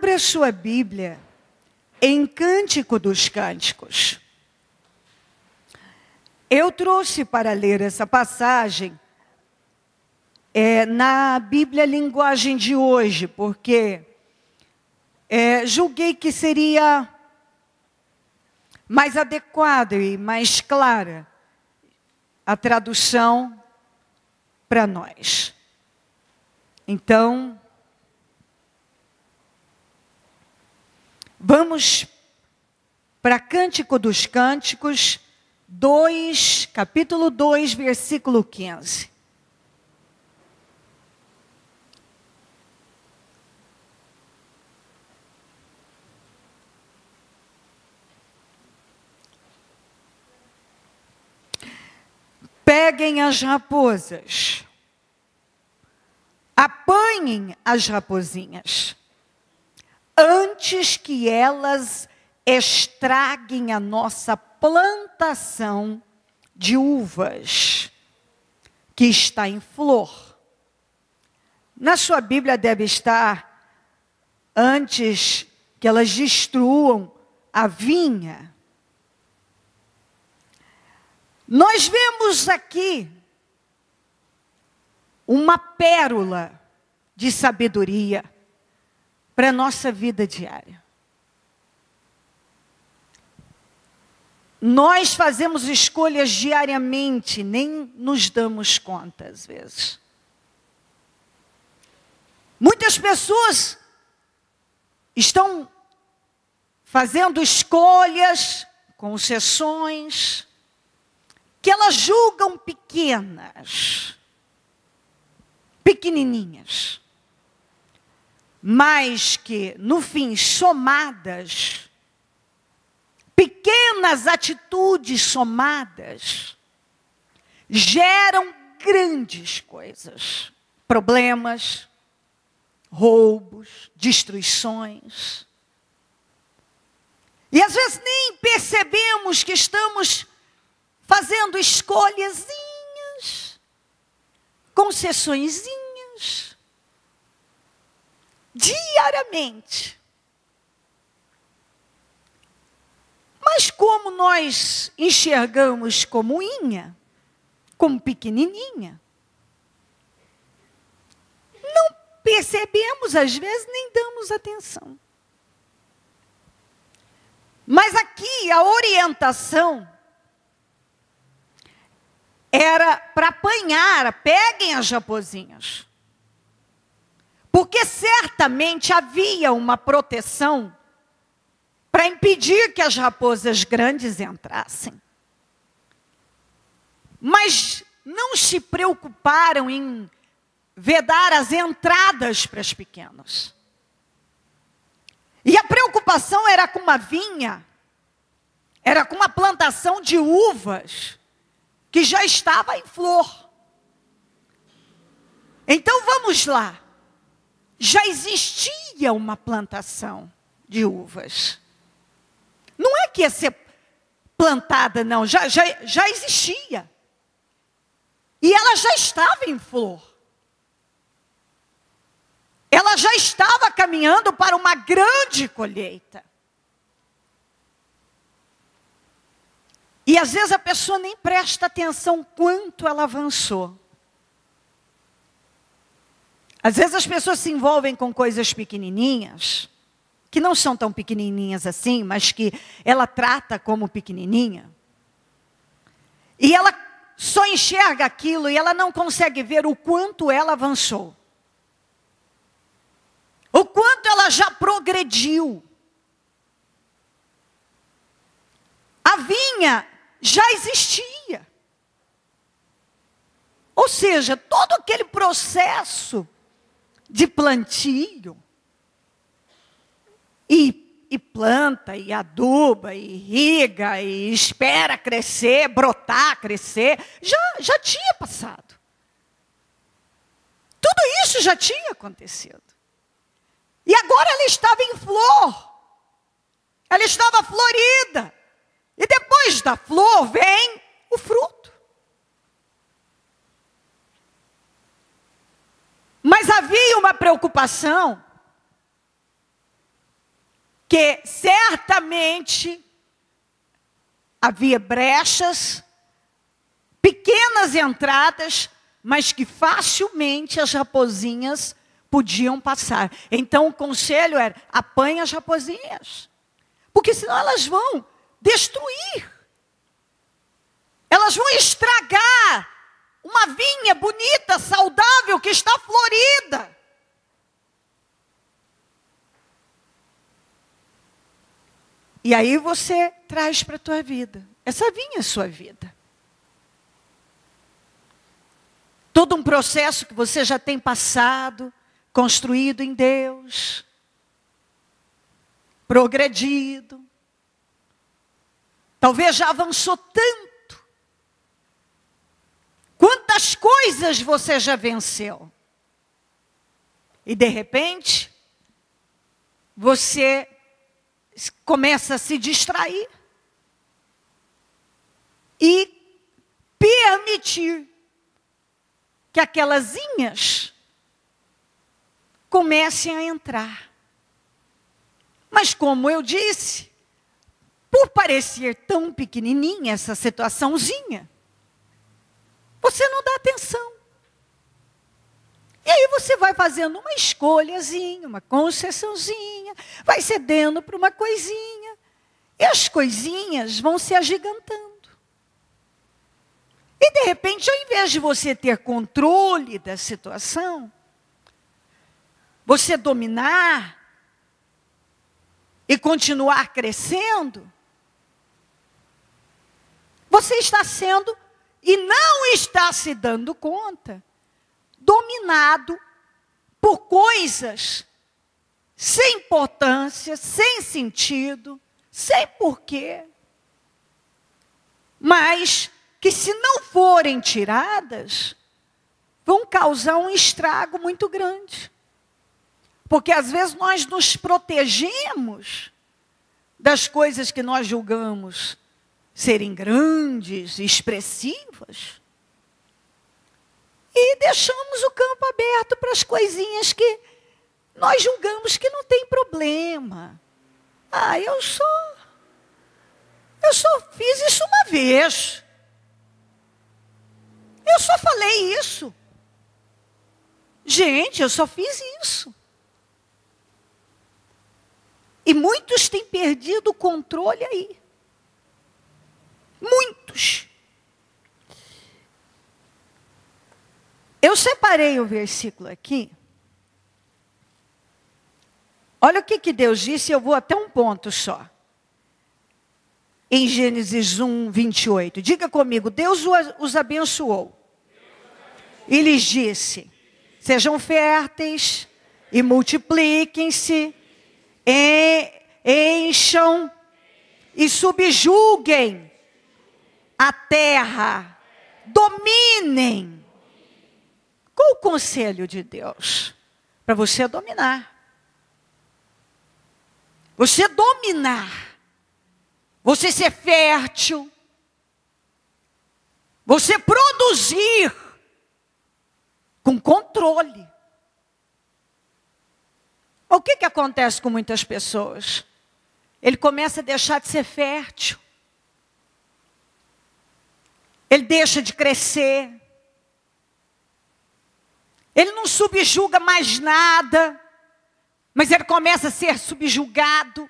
Abra sua Bíblia em Cântico dos Cânticos. Eu trouxe para ler essa passagem na Bíblia Linguagem de hoje, porque julguei que seria mais adequada e mais clara a tradução para nós. Então, vamos para Cântico dos Cânticos 2, capítulo 2, versículo 15. Peguem as raposas, apanhem as raposinhas, antes que elas estraguem a nossa plantação de uvas, que está em flor. Na sua Bíblia deve estar, antes que elas destruam a vinha. Nós vemos aqui uma pérola de sabedoria para a nossa vida diária. Nós fazemos escolhas diariamente, nem nos damos conta às vezes. Muitas pessoas estão fazendo escolhas, concessões, que elas julgam pequenininhas, mas que, no fim, somadas, pequenas atitudes somadas, geram grandes coisas, problemas, roubos, destruições. E às vezes nem percebemos que estamos fazendo escolhazinhas, concessõezinhas, diariamente. Mas como nós enxergamos como inha, como pequenininha, não percebemos, às vezes, nem damos atenção. Mas aqui a orientação era para apanhar, peguem as raposinhas. Porque certamente havia uma proteção para impedir que as raposas grandes entrassem. Mas não se preocuparam em vedar as entradas para as pequenas. E a preocupação era com uma vinha, era com uma plantação de uvas, que já estava em flor. Então vamos lá. Já existia uma plantação de uvas. Não é que ia ser plantada, não. Já existia. E ela já estava em flor. Ela já estava caminhando para uma grande colheita. E às vezes a pessoa nem presta atenção quanto ela avançou. Às vezes as pessoas se envolvem com coisas pequenininhas, que não são tão pequenininhas assim, mas que ela trata como pequenininha. E ela só enxerga aquilo e ela não consegue ver o quanto ela avançou. O quanto ela já progrediu. A vinha já existia. Ou seja, todo aquele processo de plantio, e planta, e aduba, e irriga, e espera crescer, brotar, crescer, já tinha passado. Tudo isso já tinha acontecido. E agora ela estava em flor. Ela estava florida. E depois da flor vem o fruto. Mas havia uma preocupação que certamente havia brechas, pequenas entradas, mas que facilmente as raposinhas podiam passar. Então o conselho era: apanha as raposinhas, porque senão elas vão destruir. Elas vão estragar uma vinha bonita, saudável, que está florida. E aí você traz para a tua vida. Essa vinha é a sua vida. Todo um processo que você já tem passado, construído em Deus, progredido. Talvez já avançou tanto. Quantas coisas você já venceu? E de repente, você começa a se distrair e permitir que aquelas inhas comecem a entrar. Mas como eu disse, por parecer tão pequenininha essa situaçãozinha, você não dá atenção. E aí você vai fazendo uma escolhazinha, uma concessãozinha, vai cedendo para uma coisinha, e as coisinhas vão se agigantando. E de repente, ao invés de você ter controle da situação, você dominar e continuar crescendo, você está sendo, e não está se dando conta, dominado por coisas sem importância, sem sentido, sem porquê, mas que, se não forem tiradas, vão causar um estrago muito grande. Porque às vezes nós nos protegemos das coisas que nós julgamos serem grandes, expressivas, e deixamos o campo aberto para as coisinhas que nós julgamos que não tem problema. Ah, eu só fiz isso uma vez. Eu só falei isso. Gente, eu só fiz isso. E muitos têm perdido o controle aí. Muitos. Eu separei o versículo aqui. Olha o que Deus disse, eu vou até um ponto só. Em Gênesis 1, 28. Diga comigo: Deus os abençoou. E lhes disse: sejam férteis e multipliquem-se, encham e subjuguem a terra, dominem. Qual o conselho de Deus? Para você dominar. Você dominar. Você ser fértil. Você produzir com controle. O que acontece com muitas pessoas? Ele começa a deixar de ser fértil. Ele deixa de crescer. Ele não subjuga mais nada, mas ele começa a ser subjugado.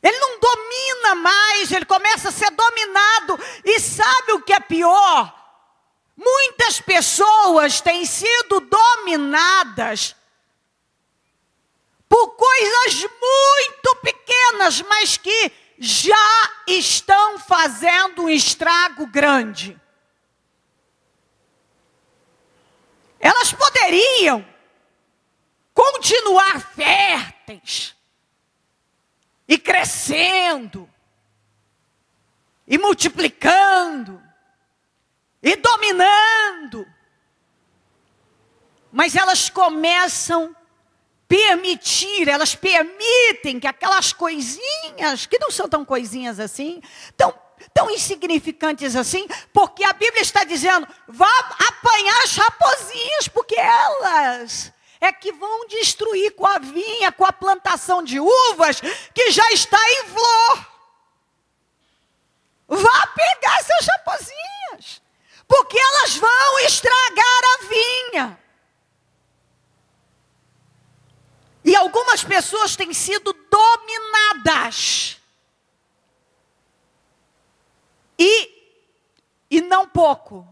Ele não domina mais, ele começa a ser dominado. E sabe o que é pior? Muitas pessoas têm sido dominadas por coisas muito pequenas, mas que já estão fazendo um estrago grande. Elas poderiam continuar férteis e crescendo e multiplicando e dominando, mas elas começam a permitir, elas permitem que aquelas coisinhas, que não são tão coisinhas assim, tão insignificantes assim, porque a Bíblia está dizendo: vá apanhar as raposinhas, porque é que vão destruir com a vinha, com a plantação de uvas que já está em flor. Vá pegar essas raposinhas, porque elas vão estragar a vinha. E algumas pessoas têm sido dominadas. E não pouco,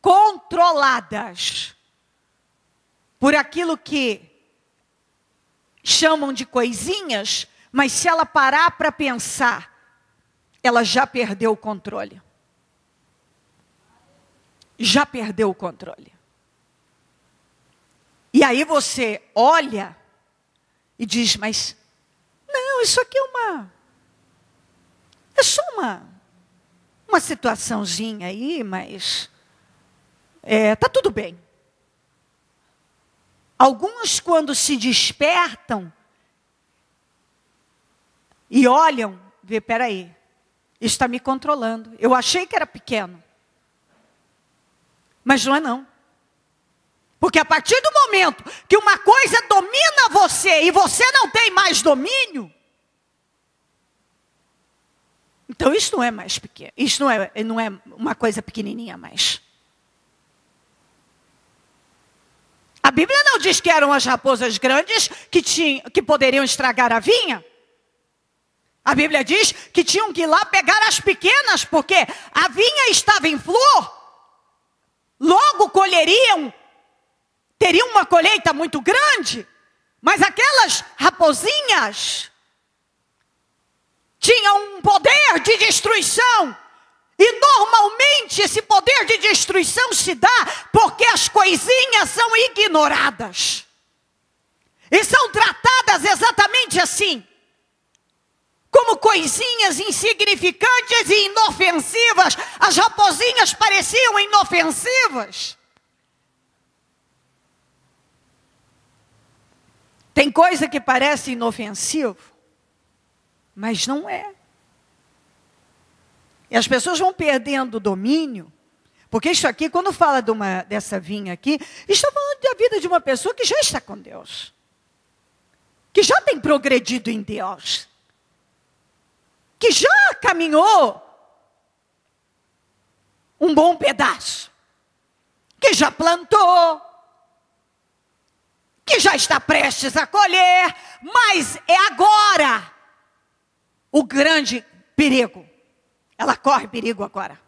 controladas por aquilo que chamam de coisinhas, mas se ela parar para pensar, ela já perdeu o controle. Já perdeu o controle. E aí você olha e diz, mas não, isso aqui é só uma situaçãozinha aí, mas tá tudo bem. Alguns, quando se despertam e olham, vê, peraí, isso está me controlando. Eu achei que era pequeno, mas não é não. Porque a partir do momento que uma coisa domina você e você não tem mais domínio, então isso não é mais pequeno, isso não é uma coisa pequenininha mais. A Bíblia não diz que eram as raposas grandes que poderiam estragar a vinha. A Bíblia diz que tinham que ir lá pegar as pequenas, porque a vinha estava em flor, logo teriam uma colheita muito grande, mas aquelas raposinhas tinham um poder de destruição. E normalmente esse poder de destruição se dá porque as coisinhas são ignoradas. E são tratadas exatamente assim, como coisinhas insignificantes e inofensivas. As raposinhas pareciam inofensivas. Tem coisa que parece inofensivo, mas não é. E as pessoas vão perdendo o domínio, porque isso aqui, quando fala dessa vinha aqui, está falando da vida de uma pessoa que já está com Deus, que já tem progredido em Deus, que já caminhou um bom pedaço, que já plantou, que já está prestes a colher, mas é agora o grande perigo. Ela corre perigo agora.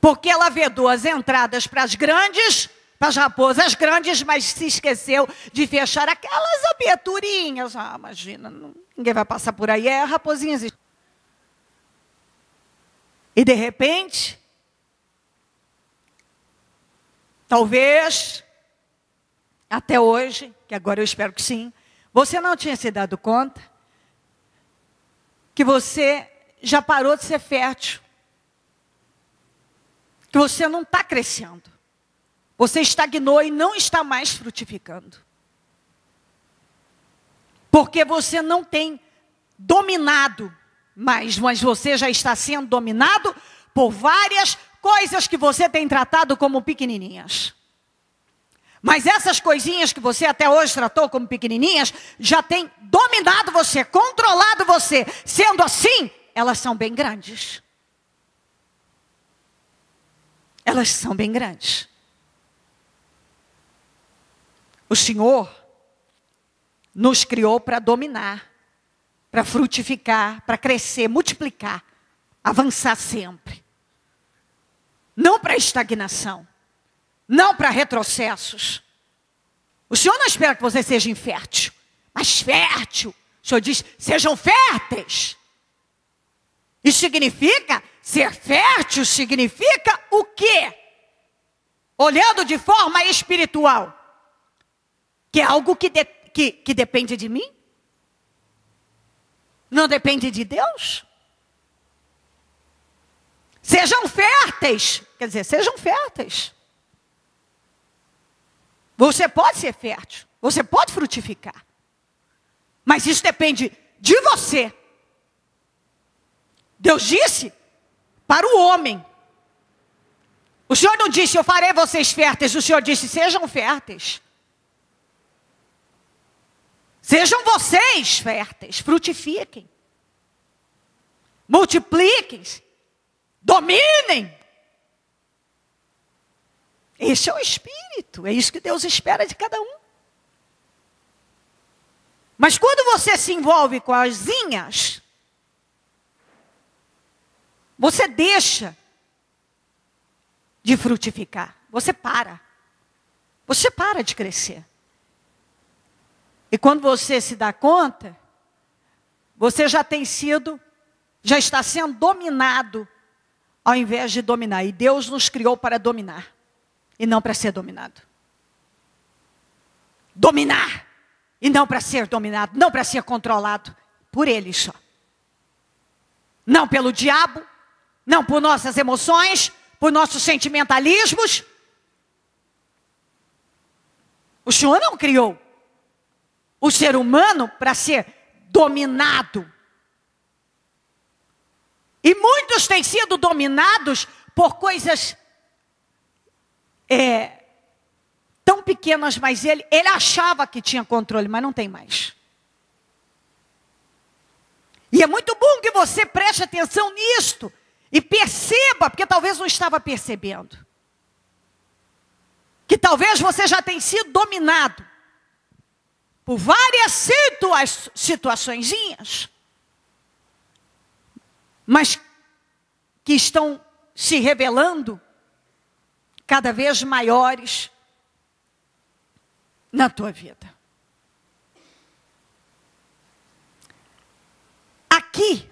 Porque ela vedou as entradas para as raposas grandes, mas se esqueceu de fechar aquelas aberturinhas. Imagina, ninguém vai passar por aí, é raposinhas. E de repente, talvez, até hoje, que agora eu espero que sim, você não tinha se dado conta que você já parou de ser fértil, que você não está crescendo, você estagnou e não está mais frutificando, porque você não tem dominado mais, mas você já está sendo dominado por várias coisas que você tem tratado como pequenininhas. Mas essas coisinhas que você até hoje tratou como pequenininhas, já tem dominado você, controlado você. Sendo assim, elas são bem grandes. Elas são bem grandes. O Senhor nos criou para dominar, para frutificar, para crescer, multiplicar, avançar sempre. Não para estagnação. Não para retrocessos. O Senhor não espera que você seja infértil, mas fértil. O Senhor diz, sejam férteis. Isso significa, ser fértil significa o quê? Olhando de forma espiritual. Que é algo que depende de mim? Não depende de Deus? Sejam férteis. Quer dizer, sejam férteis. Você pode ser fértil, você pode frutificar. Mas isso depende de você. Deus disse para o homem O Senhor não disse, eu farei vocês férteis. O Senhor disse, sejam férteis. Sejam vocês férteis, frutifiquem. Multipliquem. Dominem. Esse é o Espírito. É isso que Deus espera de cada um. Mas quando você se envolve com as zinhas, você deixa de frutificar. Você para. Você para de crescer. E quando você se dá conta, você já está sendo dominado, ao invés de dominar. E Deus nos criou para dominar, e não para ser dominado. Dominar, e não para ser dominado, não para ser controlado por Ele só. Não pelo diabo, não por nossas emoções, por nossos sentimentalismos. O Senhor não criou o ser humano para ser dominado. E muitos têm sido dominados por coisas tão pequenas, mas ele achava que tinha controle, mas não tem mais. E é muito bom que você preste atenção nisto e perceba, porque talvez não estava percebendo, que talvez você já tenha sido dominado por várias situaçõezinhas, mas que estão se revelando cada vez maiores na tua vida. Aqui,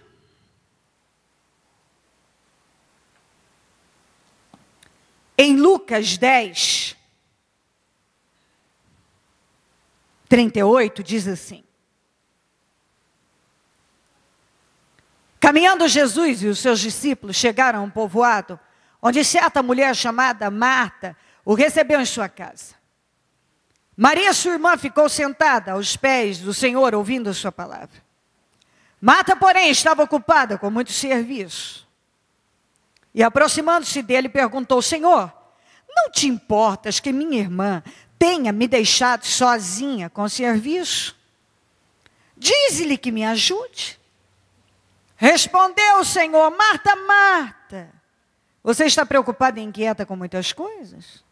em Lucas 10, 38, diz assim: caminhando Jesus e os seus discípulos chegaram a um povoado, onde certa mulher chamada Marta o recebeu em sua casa. Maria, sua irmã, ficou sentada aos pés do Senhor, ouvindo a sua palavra. Marta, porém, estava ocupada com muito serviço. E aproximando-se dele, perguntou: Senhor, não te importas que minha irmã tenha me deixado sozinha com o serviço? Dize-lhe que me ajude. Respondeu o Senhor: Marta, Marta, você está preocupada e inquieta com muitas coisas?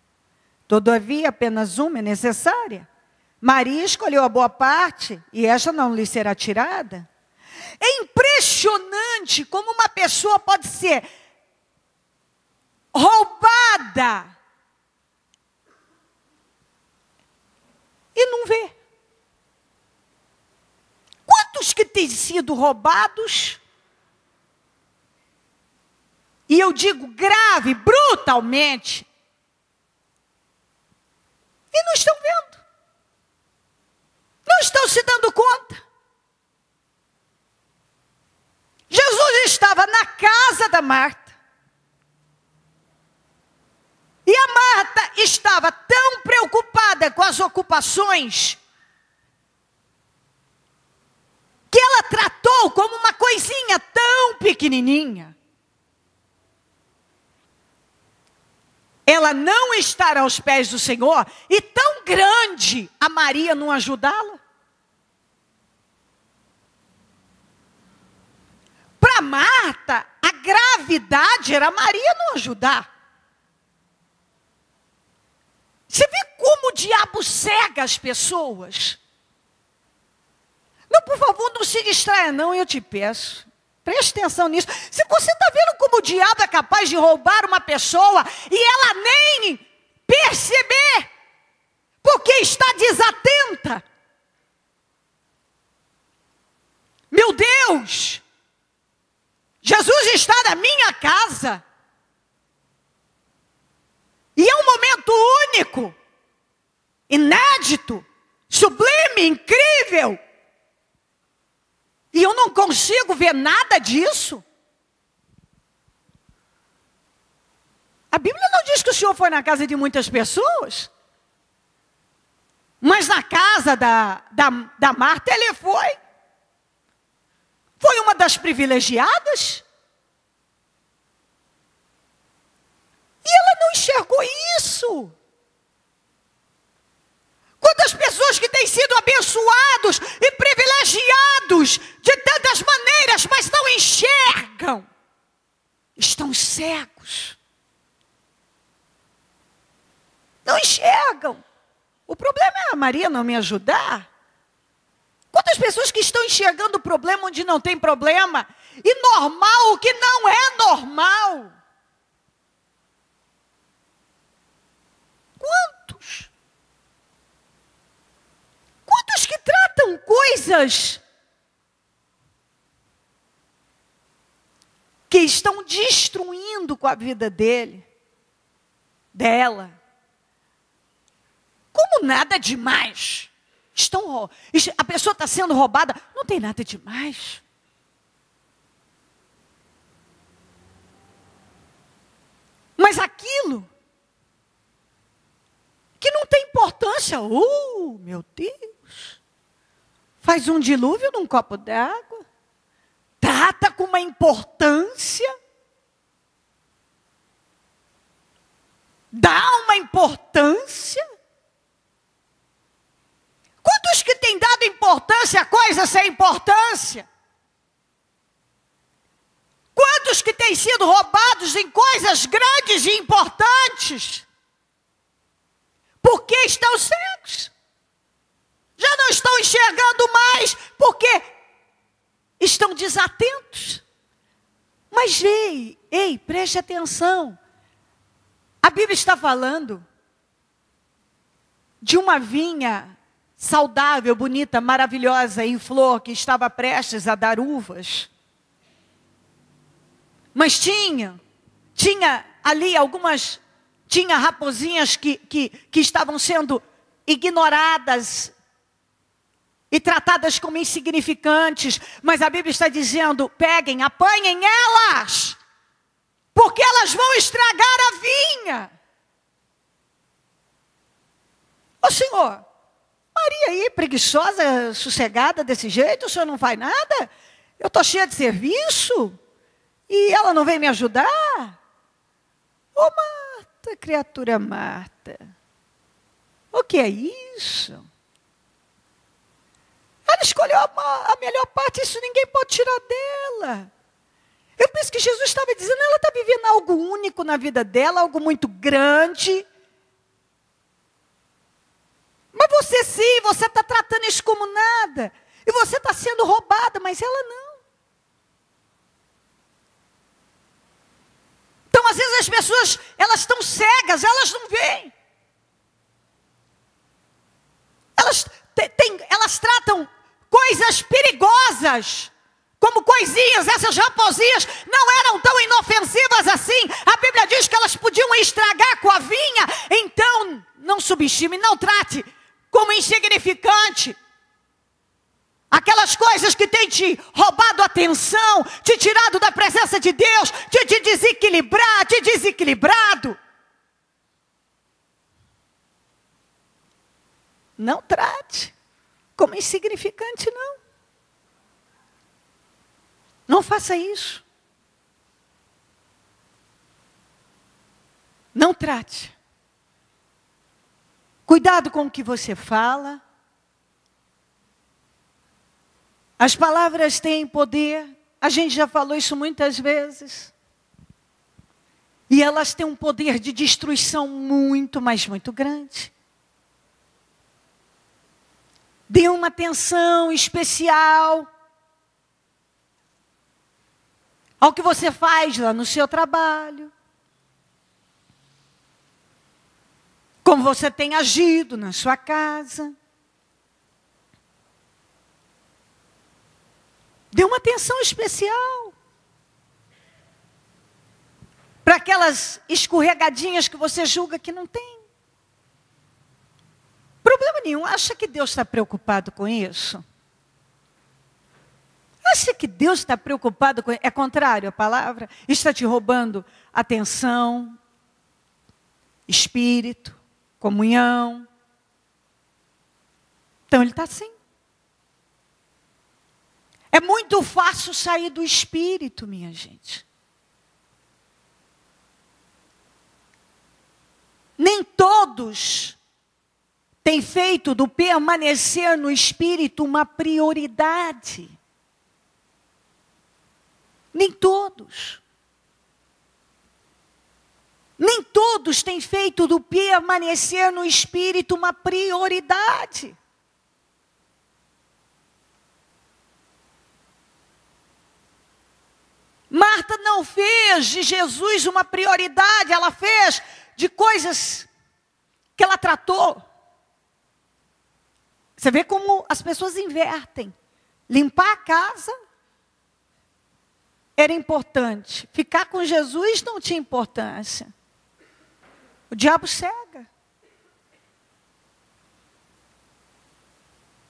Todavia, apenas uma é necessária. Maria escolheu a boa parte, e esta não lhe será tirada. É impressionante como uma pessoa pode ser roubada e não vê. Quantos que têm sido roubados, e eu digo grave, brutalmente, e não estão vendo, não estão se dando conta. Jesus estava na casa da Marta, e a Marta estava tão preocupada com as ocupações, que ela tratou como uma coisinha tão pequenininha. Ela não estar aos pés do Senhor, e tão grande a Maria não ajudá-la. Para Marta, a gravidade era Maria não ajudar. Você vê como o diabo cega as pessoas? Não, por favor, não se distraia não, eu te peço. Preste atenção nisso. Se você está vendo como o diabo é capaz de roubar uma pessoa e ela nem perceber, porque está desatenta. Meu Deus! Jesus está na minha casa. E é um momento único, inédito, sublime, incrível. E eu não consigo ver nada disso. A Bíblia não diz que o Senhor foi na casa de muitas pessoas. Mas na casa da Marta ele foi. Foi uma das privilegiadas. E ela não enxergou isso. Quantas pessoas que têm sido abençoados e privilegiados de tantas maneiras, mas não enxergam. Estão cegos. Não enxergam. O problema é a Maria não me ajudar. Quantas pessoas que estão enxergando o problema onde não tem problema, e normal o que não é normal. Quantos? Quantos que tratam coisas que estão destruindo com a vida dela, como nada demais. A pessoa está sendo roubada, não tem nada demais. Mas aquilo que não tem importância, meu Deus, faz um dilúvio num copo d'água, trata com uma importância, dá uma importância. Quantos que têm dado importância a coisas sem importância? Quantos que têm sido roubados em coisas grandes e importantes? Porque estão cegos. Já não estão enxergando mais, porque estão desatentos. Mas ei, preste atenção. A Bíblia está falando de uma vinha saudável, bonita, maravilhosa, em flor, que estava prestes a dar uvas. Mas tinha ali algumas, tinha raposinhas que estavam sendo ignoradas e tratadas como insignificantes. Mas a Bíblia está dizendo, peguem, apanhem elas, porque elas vão estragar a vinha. Ô Senhor, Maria aí, preguiçosa, sossegada desse jeito, o senhor não faz nada? Eu estou cheia de serviço e ela não vem me ajudar? Ô Marta, criatura Marta, o que é isso? Ela escolheu a melhor parte, isso ninguém pode tirar dela. Eu penso que Jesus estava dizendo, ela está vivendo algo único na vida dela, algo muito grande. Mas você está tratando isso como nada. E você está sendo roubada, mas ela não. Então, às vezes as pessoas, elas estão cegas, elas não veem. Elas tratam coisas perigosas como coisinhas. Essas raposinhas não eram tão inofensivas assim. A Bíblia diz que elas podiam estragar com a vinha. Então, não subestime, não trate como insignificante aquelas coisas que têm te roubado a atenção, te tirado da presença de Deus, te desequilibrado. Não trate como insignificante, não. Não faça isso. Não trate. Cuidado com o que você fala. As palavras têm poder. A gente já falou isso muitas vezes. E elas têm um poder de destruição muito, mas muito grande. Dê uma atenção especial ao que você faz lá no seu trabalho. Como você tem agido na sua casa. Dê uma atenção especial para aquelas escorregadinhas que você julga que não tem. Problema nenhum. Acha que Deus está preocupado com isso? Acha que Deus está preocupado com isso? É contrário a palavra? Está te roubando atenção, espírito, comunhão. Então ele está assim. É muito fácil sair do espírito, minha gente. Nem todos têm feito do permanecer no Espírito uma prioridade. Nem todos. Nem todos têm feito do permanecer no Espírito uma prioridade. Marta não fez de Jesus uma prioridade, ela fez de coisas que ela tratou. Você vê como as pessoas invertem. Limpar a casa era importante. Ficar com Jesus não tinha importância. O diabo cega.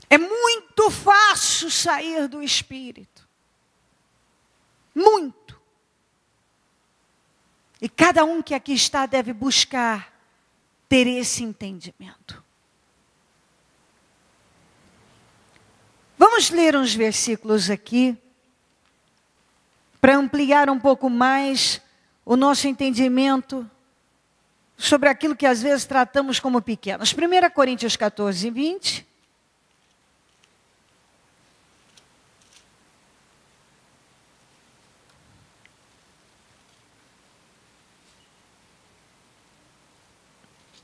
É muito fácil sair do Espírito. Muito. E cada um que aqui está deve buscar ter esse entendimento. Vamos ler uns versículos aqui, para ampliar um pouco mais o nosso entendimento sobre aquilo que às vezes tratamos como pequenos. 1 Coríntios 14, 20.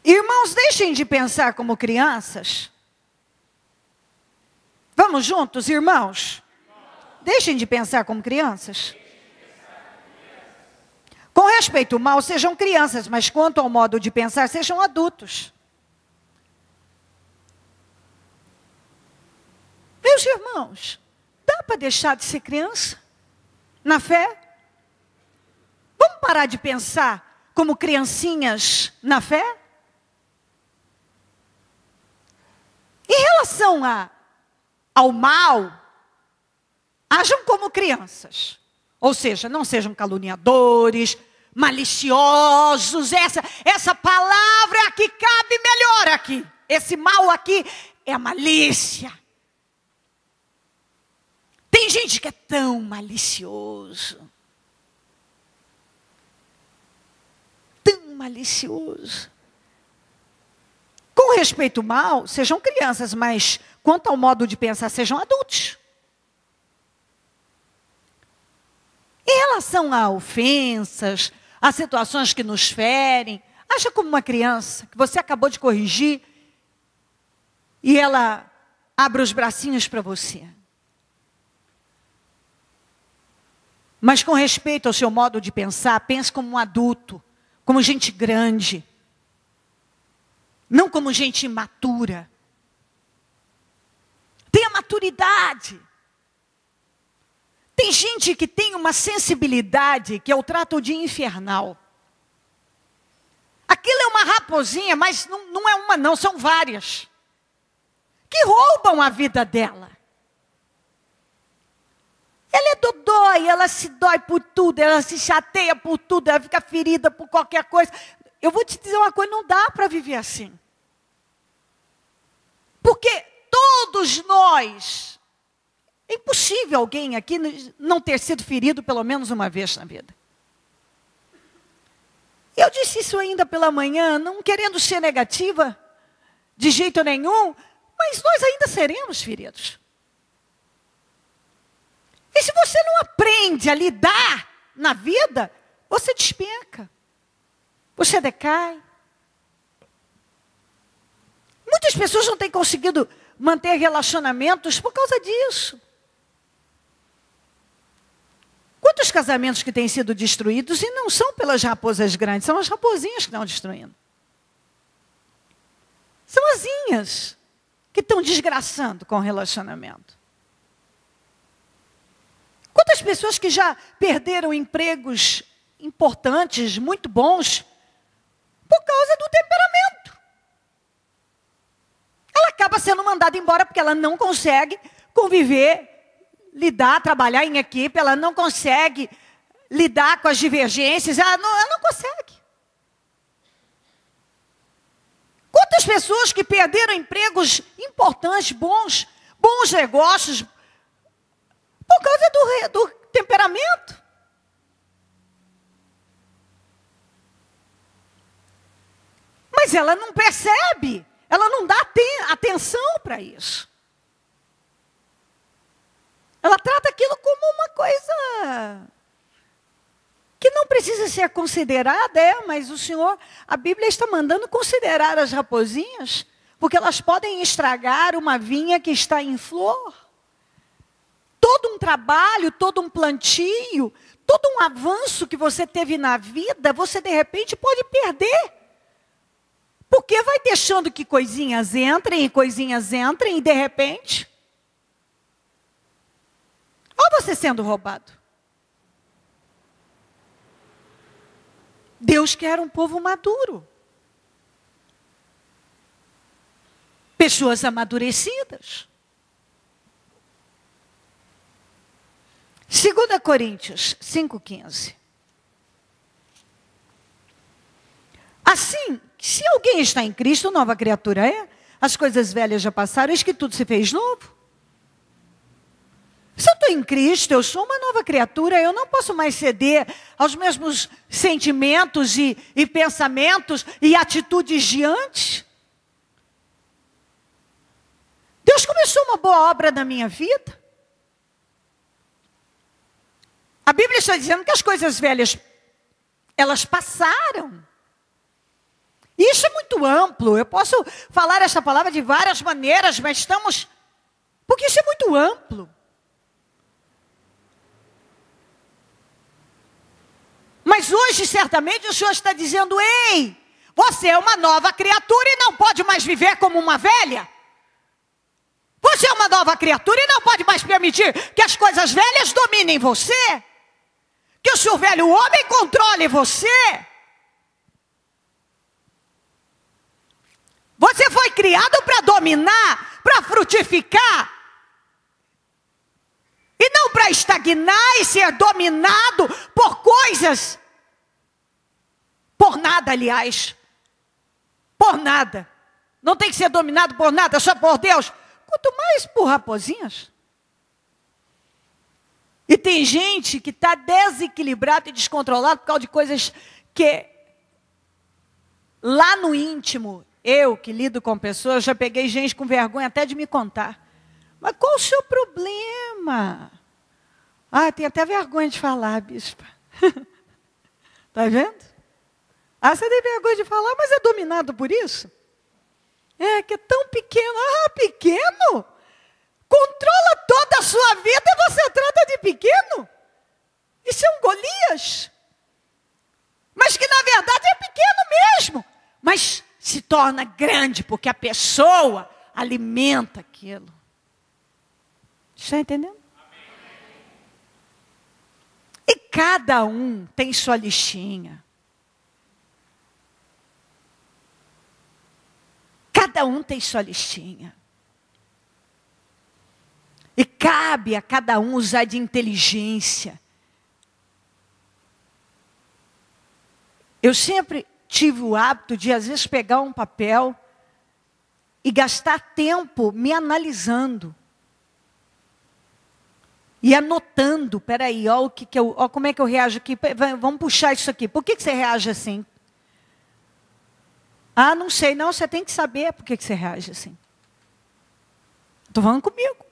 Irmãos, deixem de pensar como crianças. Vamos juntos, irmãos? Deixem de pensar como crianças. Com respeito ao mal, sejam crianças, mas quanto ao modo de pensar, sejam adultos. Meus irmãos, dá para deixar de ser criança? Na fé? Vamos parar de pensar como criancinhas na fé? Em relação ao mal, ajam como crianças. Ou seja, não sejam caluniadores, maliciosos. Essa palavra é a que cabe melhor aqui. Esse mal aqui é a malícia. Tem gente que é tão malicioso. Tão malicioso. Com respeito ao mal, sejam crianças, mas quanto ao modo de pensar, sejam adultos. Em relação a ofensas, a situações que nos ferem, acha como uma criança que você acabou de corrigir e ela abre os bracinhos para você. Mas com respeito ao seu modo de pensar, pense como um adulto, como gente grande. Não como gente imatura. Tenha maturidade. Tem gente que tem uma sensibilidade que eu trato de infernal. Aquilo é uma raposinha, mas não é uma não, são várias. Que roubam a vida dela. Ela é dodói, ela se dói por tudo, ela se chateia por tudo, ela fica ferida por qualquer coisa. Eu vou te dizer uma coisa, não dá para viver assim. Porque todos nós, é impossível alguém aqui não ter sido ferido pelo menos uma vez na vida. Eu disse isso ainda pela manhã, não querendo ser negativa, de jeito nenhum, mas nós ainda seremos feridos. E se você não aprende a lidar na vida, você despenca. Você decai. Muitas pessoas não têm conseguido manter relacionamentos por causa disso. Quantos casamentos que têm sido destruídos e não são pelas raposas grandes, são as raposinhas que estão destruindo. São asinhas que estão desgraçando com o relacionamento. Quantas pessoas que já perderam empregos importantes, muito bons, por causa do temperamento. Ela acaba sendo mandada embora porque ela não consegue conviver, lidar, trabalhar em equipe, ela não consegue lidar com as divergências, ela não consegue. Quantas pessoas que perderam empregos importantes, bons negócios, por causa do temperamento? Mas ela não percebe, ela não dá atenção para isso. Ela trata aquilo como uma coisa que não precisa ser considerada, mas o Senhor, a Bíblia está mandando considerar as raposinhas, porque elas podem estragar uma vinha que está em flor. Todo um trabalho, todo um plantio, todo um avanço que você teve na vida, você de repente pode perder. Porque vai deixando que coisinhas entrem e de repente, olha você sendo roubado. Deus quer um povo maduro. Pessoas amadurecidas. 2 Coríntios 5,15. Assim, se alguém está em Cristo, nova criatura é. As coisas velhas já passaram, eis que tudo se fez novo. Se eu estou em Cristo, eu sou uma nova criatura, eu não posso mais ceder aos mesmos sentimentos e pensamentos e atitudes de antes. Deus começou uma boa obra na minha vida. A Bíblia está dizendo que as coisas velhas, elas passaram. Isso é muito amplo, eu posso falar essa palavra de várias maneiras, mas porque isso é muito amplo. Mas hoje, certamente, o Senhor está dizendo, ei, você é uma nova criatura e não pode mais viver como uma velha. Você é uma nova criatura e não pode mais permitir que as coisas velhas dominem você. Que o seu velho homem controle você. Você foi criado para dominar, para frutificar. E não para estagnar e ser dominado por coisas. Por nada, aliás. Por nada. Não tem que ser dominado por nada, só por Deus. Quanto mais por raposinhas. E tem gente que está desequilibrado e descontrolado por causa de coisas que lá no íntimo, eu que lido com pessoas, já peguei gente com vergonha até de me contar. Mas qual o seu problema? Ah, tem até vergonha de falar, bispa. Está vendo? Ah, você tem vergonha de falar, mas é dominado por isso? É, que é tão pequeno. Ah, pequeno? Controla toda a sua vida e você trata de pequeno? Isso é um Golias. Mas que na verdade é pequeno mesmo. Mas se torna grande porque a pessoa alimenta aquilo. Está entendendo? E cada um tem sua listinha. Cada um tem sua listinha. E cabe a cada um usar de inteligência. Eu sempre tive o hábito de, às vezes, pegar um papel e gastar tempo me analisando. E anotando, peraí, ó, ó, como é que eu reajo aqui? Vamos puxar isso aqui. Por que você reage assim? Ah, não sei, não, você tem que saber por que você reage assim. Estou falando comigo.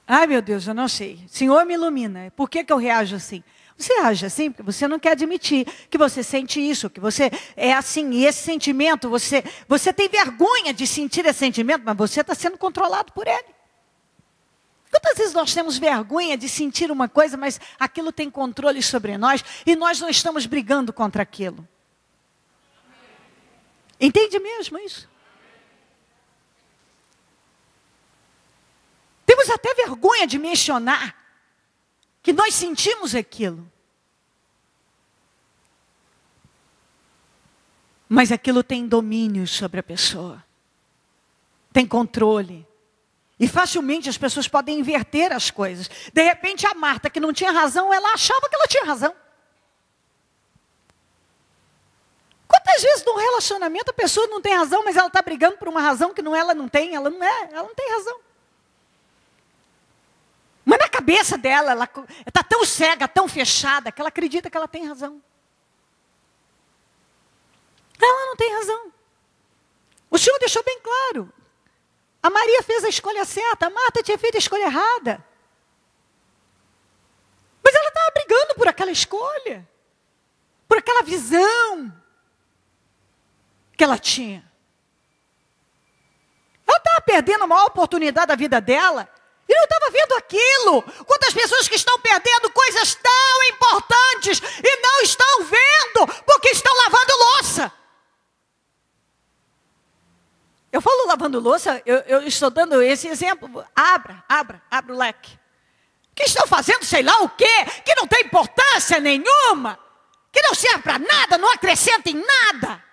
Ai, meu Deus, eu não sei. Senhor, me ilumina. Por que eu reajo assim? Você age assim porque você não quer admitir que você sente isso, que você é assim. E esse sentimento, você tem vergonha de sentir esse sentimento, mas você está sendo controlado por ele. Quantas vezes nós temos vergonha de sentir uma coisa, mas aquilo tem controle sobre nós e nós não estamos brigando contra aquilo? Entende mesmo isso? Temos até vergonha de mencionar que nós sentimos aquilo. Mas aquilo tem domínio sobre a pessoa. Tem controle. E facilmente as pessoas podem inverter as coisas. De repente a Marta, que não tinha razão, ela achava que ela tinha razão. Quantas vezes num relacionamento a pessoa não tem razão, mas ela está brigando por uma razão que ela não tem razão. Mas na cabeça dela, ela está tão cega, tão fechada, que ela acredita que ela tem razão. Ela não tem razão. O Senhor deixou bem claro. A Maria fez a escolha certa, a Marta tinha feito a escolha errada. Mas ela estava brigando por aquela escolha, por aquela visão que ela tinha. Ela estava perdendo a maior oportunidade da vida dela e não estava vendo aquilo. Quantas pessoas que estão perdendo coisas tão importantes e não estão vendo porque estão lavando louça. Eu falo lavando louça, eu estou dando esse exemplo. Abra o leque. Que estão fazendo sei lá o quê, que não tem importância nenhuma, que não serve para nada, não acrescenta em nada.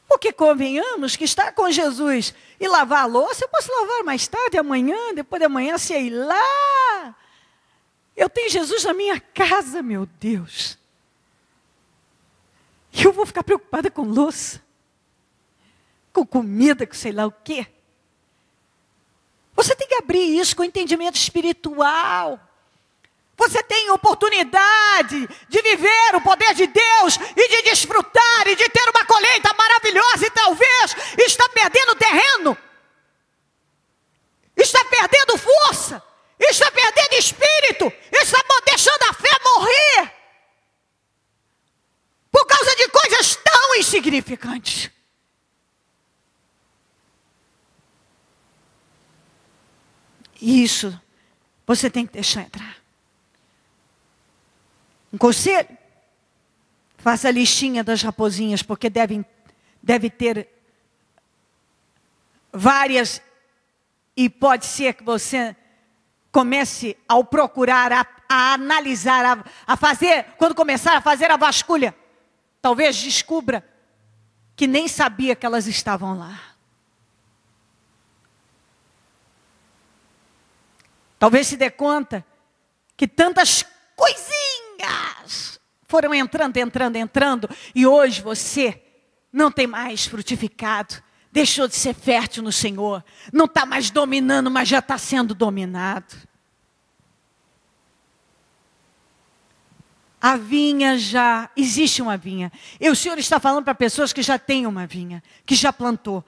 Porque convenhamos que estar com Jesus e lavar a louça, eu posso lavar mais tarde, amanhã, depois de amanhã, sei lá. Eu tenho Jesus na minha casa, meu Deus. E eu vou ficar preocupada com louça, com comida, com sei lá o quê. Você tem que abrir isso com entendimento espiritual. Você tem oportunidade de viver o poder de Deus e de desfrutar e de ter uma colheita maravilhosa e talvez está perdendo terreno, está perdendo força, está perdendo espírito, está deixando a fé morrer por causa de coisas tão insignificantes. E isso você tem que deixar entrar. Um conselho: faça a listinha das raposinhas, porque deve ter várias, e pode ser que você comece ao procurar, a analisar, a fazer, quando começar a fazer a vasculha, talvez descubra que nem sabia que elas estavam lá. Talvez se dê conta que tantas coisinhas foram entrando, e hoje você não tem mais frutificado, deixou de ser fértil no Senhor, não está mais dominando, mas já está sendo dominado. A vinha já, existe uma vinha. E o Senhor está falando para pessoas que já têm uma vinha, que já plantou,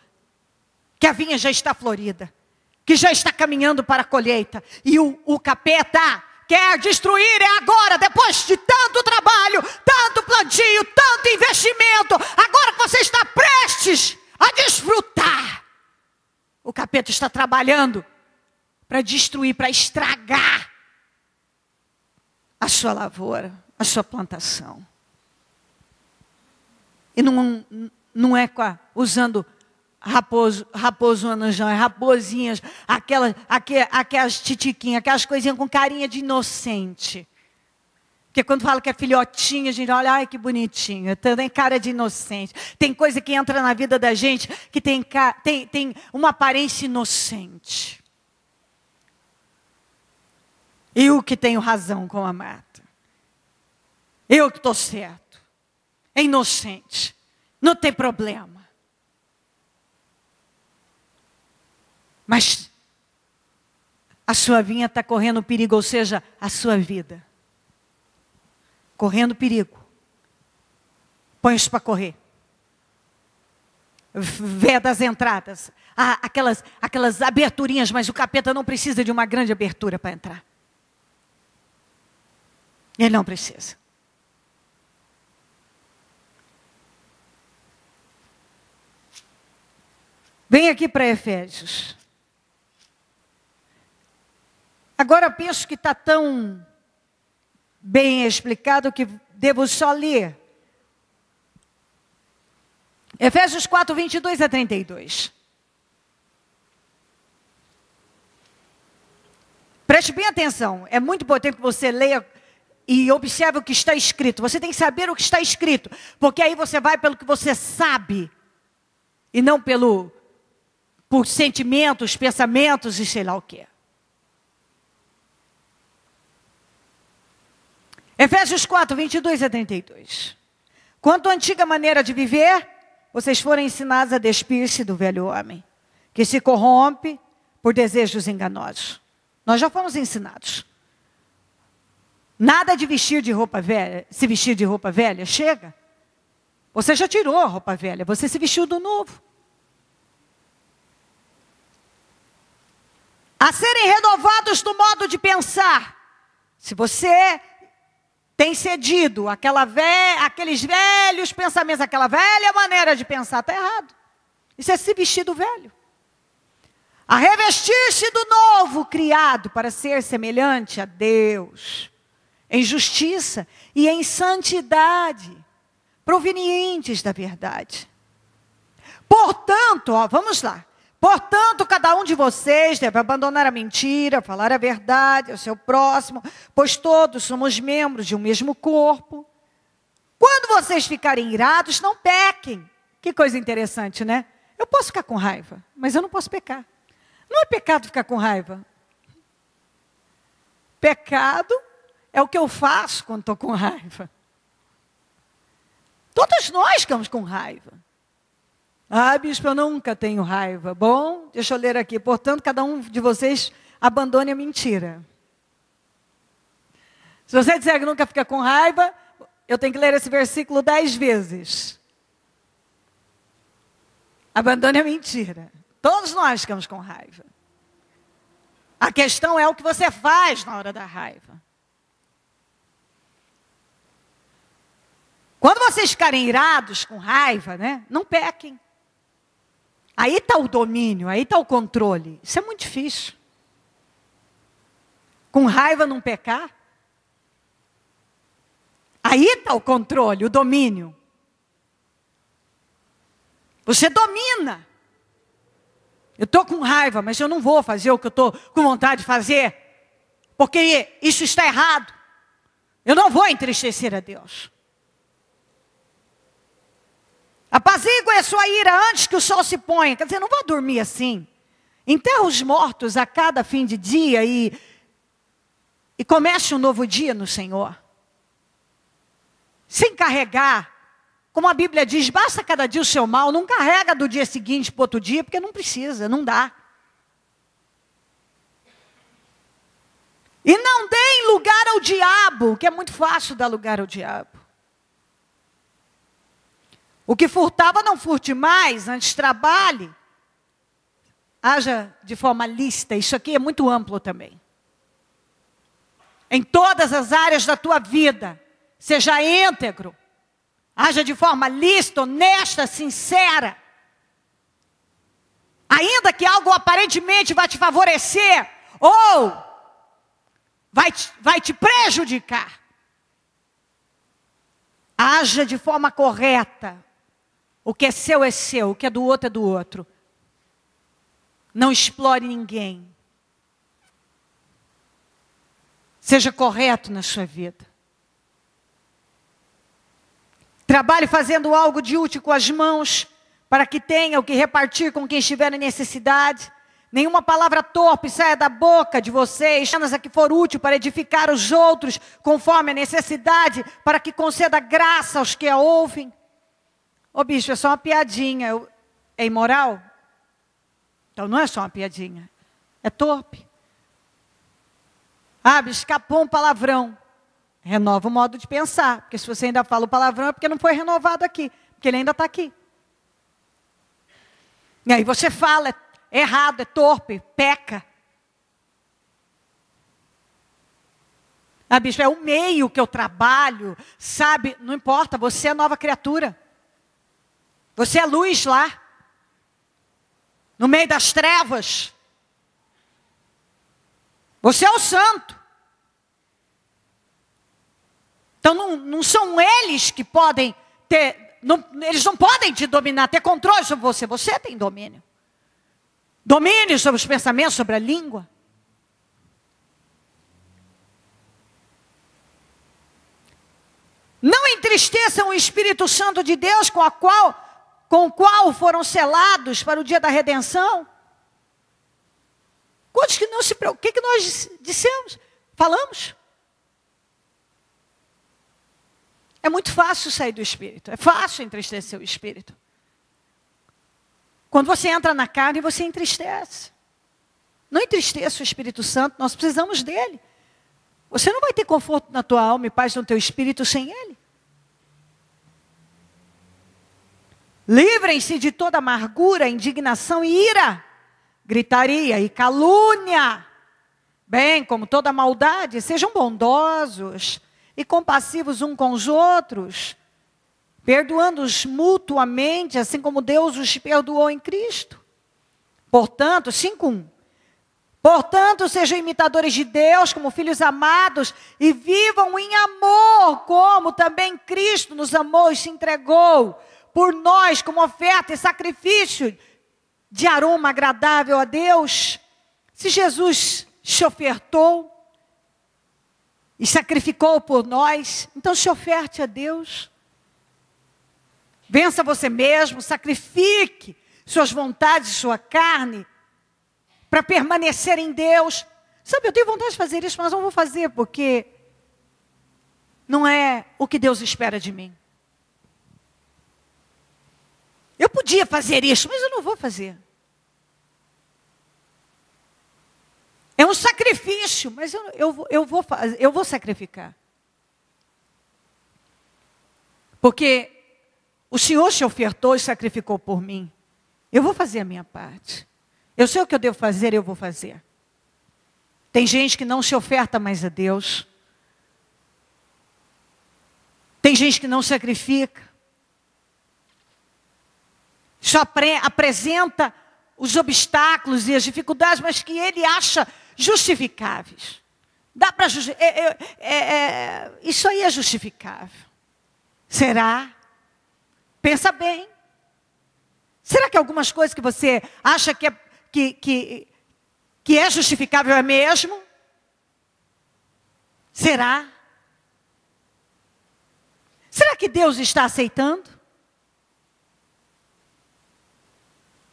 que a vinha já está florida, que já está caminhando para a colheita. E o capeta quer destruir agora, depois de tanto trabalho, tanto plantio, tanto investimento. Agora que você está prestes a desfrutar, o capeta está trabalhando para destruir, para estragar a sua lavoura, a sua plantação. E não é usando raposo anjão, é raposinhas, aquelas titiquinhas, aquelas coisinhas com carinha de inocente. Porque quando fala que é filhotinha, a gente olha, ai que bonitinho, tem cara de inocente. Tem coisa que entra na vida da gente que tem uma aparência inocente. Eu que tenho razão com a Marta. Eu que estou certo. É inocente. Não tem problema. Mas a sua vinha está correndo perigo, ou seja, a sua vida. Correndo perigo. Põe isso para correr. Vê das entradas. Aquelas aberturinhas, mas o capeta não precisa de uma grande abertura para entrar. Ele não precisa. Vem aqui para Efésios. Agora eu penso que está tão bem explicado que devo só ler. Efésios 4, 22 a 32. Preste bem atenção. É muito importante que você leia e observe o que está escrito. Você tem que saber o que está escrito. Porque aí você vai pelo que você sabe. E não por sentimentos, pensamentos e sei lá o quê. Efésios 4, 22 a 32. Quanto à antiga maneira de viver, vocês foram ensinados a despir-se do velho homem, que se corrompe por desejos enganosos. Nós já fomos ensinados. Nada de vestir de roupa velha, se vestir de roupa velha, chega. Você já tirou a roupa velha, você se vestiu do novo. A serem renovados no modo de pensar. Se você tem cedido aqueles velhos pensamentos, aquela velha maneira de pensar, está errado. Isso é se vestir do velho. A revestir-se do novo, criado para ser semelhante a Deus, em justiça e em santidade, provenientes da verdade. Portanto, vamos lá. Portanto, cada um de vocês deve abandonar a mentira, falar a verdade ao seu próximo, pois todos somos membros de um mesmo corpo. Quando vocês ficarem irados, não pequem. Que coisa interessante, né? Eu posso ficar com raiva, mas eu não posso pecar. Não é pecado ficar com raiva. Pecado é o que eu faço quando estou com raiva. Todos nós ficamos com raiva. Ah, bispo, eu nunca tenho raiva. Bom, deixa eu ler aqui. Portanto, cada um de vocês abandone a mentira. Se você disser que nunca fica com raiva, eu tenho que ler esse versículo 10 vezes. Abandone a mentira. Todos nós ficamos com raiva. A questão é o que você faz na hora da raiva. Quando vocês ficarem irados, com raiva, né? Não pequem. Aí está o domínio, aí está o controle. Isso é muito difícil. Com raiva não pecar. Aí está o controle, o domínio. Você domina. Eu estou com raiva, mas eu não vou fazer o que eu estou com vontade de fazer. Porque isso está errado. Eu não vou entristecer a Deus. Apazigue a sua ira antes que o sol se ponha. Quer dizer, não vá dormir assim. Enterra os mortos a cada fim de dia e comece um novo dia no Senhor. Sem carregar. Como a Bíblia diz, basta cada dia o seu mal. Não carrega do dia seguinte para o outro dia, porque não precisa, não dá. E não deem lugar ao diabo, que é muito fácil dar lugar ao diabo. O que furtava, não furte mais, antes trabalhe. Haja de forma lícita, isso aqui é muito amplo também. Em todas as áreas da tua vida, seja íntegro. Haja de forma lícita, honesta, sincera. Ainda que algo aparentemente vai te favorecer, ou vai te prejudicar. Haja de forma correta. O que é seu, o que é do outro é do outro. Não explore ninguém. Seja correto na sua vida. Trabalhe fazendo algo de útil com as mãos, para que tenha o que repartir com quem estiver em necessidade. Nenhuma palavra torpe saia da boca de vocês, apenas a que for útil para edificar os outros, conforme a necessidade, para que conceda graça aos que a ouvem. Ô bicho, é só uma piadinha. É imoral? Então não é só uma piadinha. É torpe. Ah, bicho, escapou um palavrão. Renova o modo de pensar. Porque se você ainda fala o palavrão é porque não foi renovado aqui. Porque ele ainda está aqui. E aí você fala, é errado, é torpe, peca. Ah, bicho, é o meio que eu trabalho, sabe? Não importa, você é nova criatura. Você é luz lá. No meio das trevas. Você é o santo. Então não são eles que podem ter, eles não podem te dominar, ter controle sobre você. Você tem domínio. Domínio sobre os pensamentos, sobre a língua. Não entristeçam o Espírito Santo de Deus com o qual foram selados para o dia da redenção. Quantos que não se preocupam? O que nós dissemos? Falamos? É muito fácil sair do Espírito. É fácil entristecer o Espírito. Quando você entra na carne, você entristece. Não entristeça o Espírito Santo, nós precisamos dele. Você não vai ter conforto na tua alma e paz no teu espírito sem Ele. Livrem-se de toda amargura, indignação e ira, gritaria e calúnia. Bem, como toda maldade, sejam bondosos e compassivos uns com os outros, perdoando-os mutuamente, assim como Deus os perdoou em Cristo. Portanto, 5:1. Portanto, sejam imitadores de Deus como filhos amados e vivam em amor, como também Cristo nos amou e se entregou por nós como oferta e sacrifício de aroma agradável a Deus. Se Jesus se ofertou e sacrificou por nós, então se oferte a Deus. Vença você mesmo, sacrifique suas vontades e sua carne para permanecer em Deus. Sabe, eu tenho vontade de fazer isso, mas não vou fazer porque não é o que Deus espera de mim. Eu podia fazer isso, mas eu não vou fazer. É um sacrifício, mas eu vou sacrificar. Porque o Senhor se ofertou e sacrificou por mim. Eu vou fazer a minha parte. Eu sei o que eu devo fazer, eu vou fazer. Tem gente que não se oferta mais a Deus. Tem gente que não sacrifica. Só apresenta os obstáculos e as dificuldades, mas que ele acha justificáveis. Dá para isso aí é justificável. Será? Pensa bem. Será que algumas coisas que você acha que é justificável é mesmo? Será? Será que Deus está aceitando?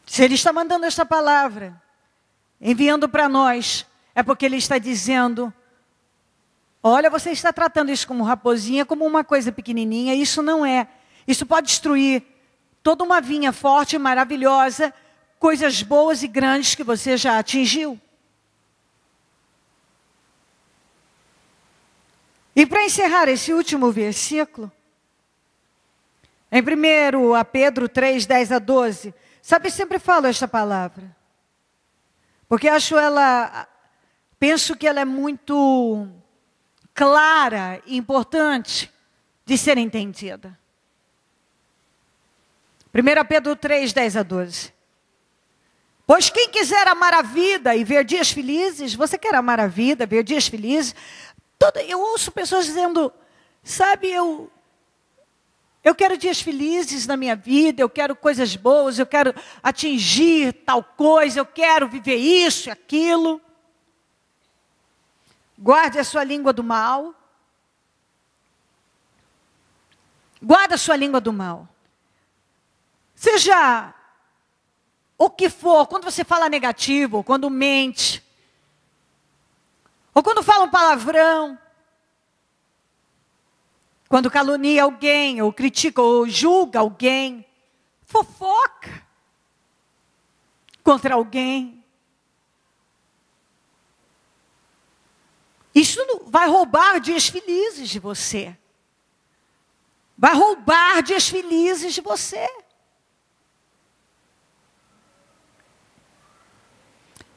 Se Ele está mandando esta palavra, enviando para nós, é porque Ele está dizendo: olha, você está tratando isso como raposinha, como uma coisa pequenininha, isso não é. Isso pode destruir toda uma vinha forte e maravilhosa, coisas boas e grandes que você já atingiu. E para encerrar esse último versículo, em 1 Pedro 3, 10 a 12, sabe, eu sempre falo esta palavra, porque penso que ela é muito clara e importante de ser entendida. 1 Pedro 3, 10 a 12. Pois quem quiser amar a vida e ver dias felizes, você quer amar a vida, ver dias felizes? Eu ouço pessoas dizendo, sabe, eu quero dias felizes na minha vida, eu quero coisas boas, eu quero atingir tal coisa, eu quero viver isso e aquilo. Guarde a sua língua do mal. Guarda a sua língua do mal. Seja o que for, quando você fala negativo, ou quando mente, ou quando fala um palavrão, quando calunia alguém, ou critica, ou julga alguém, fofoca contra alguém. Isso vai roubar dias felizes de você. Vai roubar dias felizes de você.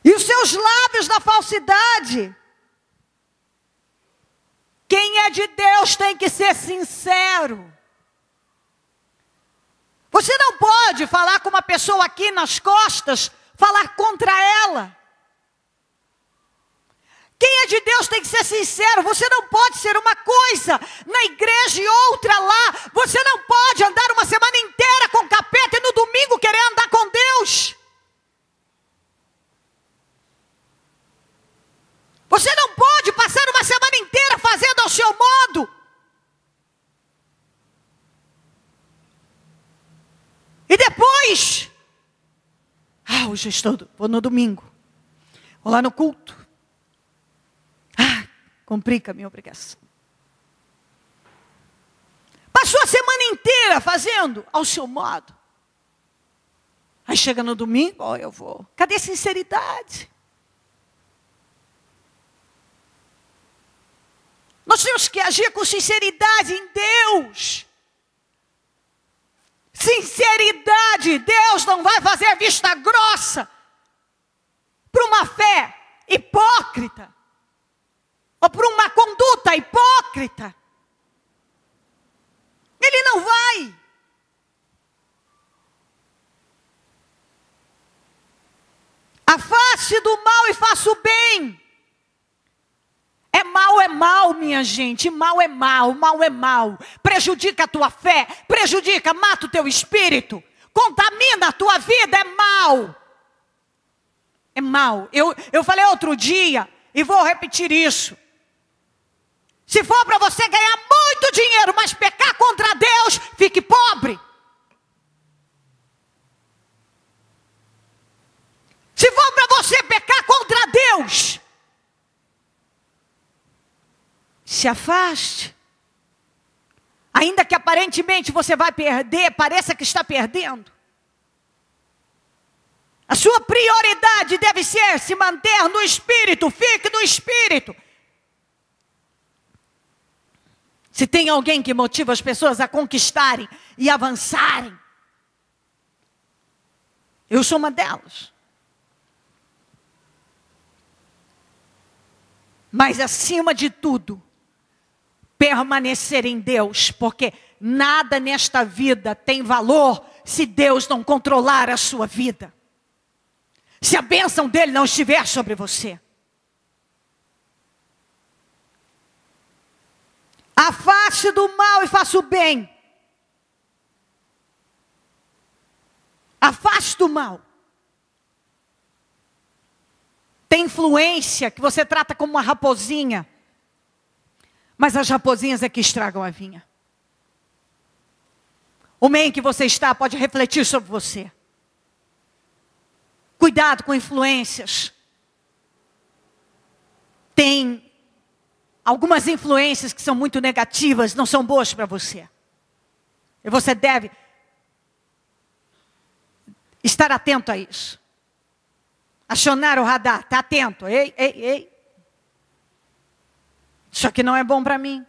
E os seus lábios da falsidade. Quem é de Deus tem que ser sincero. Você não pode falar com uma pessoa aqui nas costas, falar contra ela. Quem é de Deus tem que ser sincero. Você não pode ser uma coisa na igreja e outra lá. Você não pode andar uma semana inteira com capeta e no domingo querer andar com Deus. Você não pode passar uma semana inteira fazendo ao seu modo. E depois, hoje vou no domingo, vou lá no culto. Cumpri com a minha obrigação. Passou a semana inteira fazendo ao seu modo. Aí chega no domingo, eu vou. Cadê a sinceridade? Nós temos que agir com sinceridade em Deus. Sinceridade. Deus não vai fazer vista grossa para uma fé hipócrita. Ou por uma conduta hipócrita. Ele não vai. Afaste do mal e faça o bem. É mal, minha gente. Mal é mal. Prejudica a tua fé, mata o teu espírito, contamina a tua vida, é mal. É mal. Eu falei outro dia, e vou repetir isso. Se for para você ganhar muito dinheiro, mas pecar contra Deus, fique pobre. Se for para você pecar contra Deus, se afaste. Ainda que aparentemente você vai perder, pareça que está perdendo. A sua prioridade deve ser se manter no Espírito, fique no Espírito. Se tem alguém que motiva as pessoas a conquistarem e avançarem, eu sou uma delas. Mas acima de tudo, permanecer em Deus, porque nada nesta vida tem valor se Deus não controlar a sua vida. Se a bênção dele não estiver sobre você. Afaste do mal e faça o bem. Afaste do mal. Tem influência que você trata como uma raposinha. Mas as raposinhas é que estragam a vinha. O meio em que você está pode refletir sobre você. Cuidado com influências. Tem algumas influências que são muito negativas, não são boas para você. E você deve estar atento a isso. Acionar o radar, está atento. Ei. Isso aqui não é bom para mim.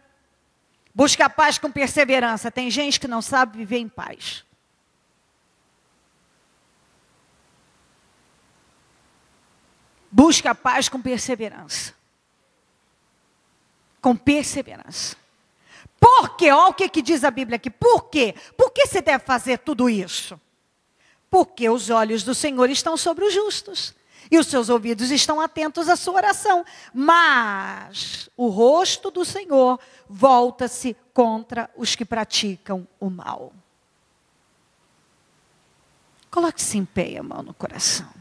Busca a paz com perseverança. Tem gente que não sabe viver em paz. Busca a paz com perseverança. Com perseverança. Por quê? Olha o que diz a Bíblia aqui. Por quê? Por que você deve fazer tudo isso? Porque os olhos do Senhor estão sobre os justos. E os seus ouvidos estão atentos à sua oração. Mas o rosto do Senhor volta-se contra os que praticam o mal. Coloque-se em pé, a mão no coração.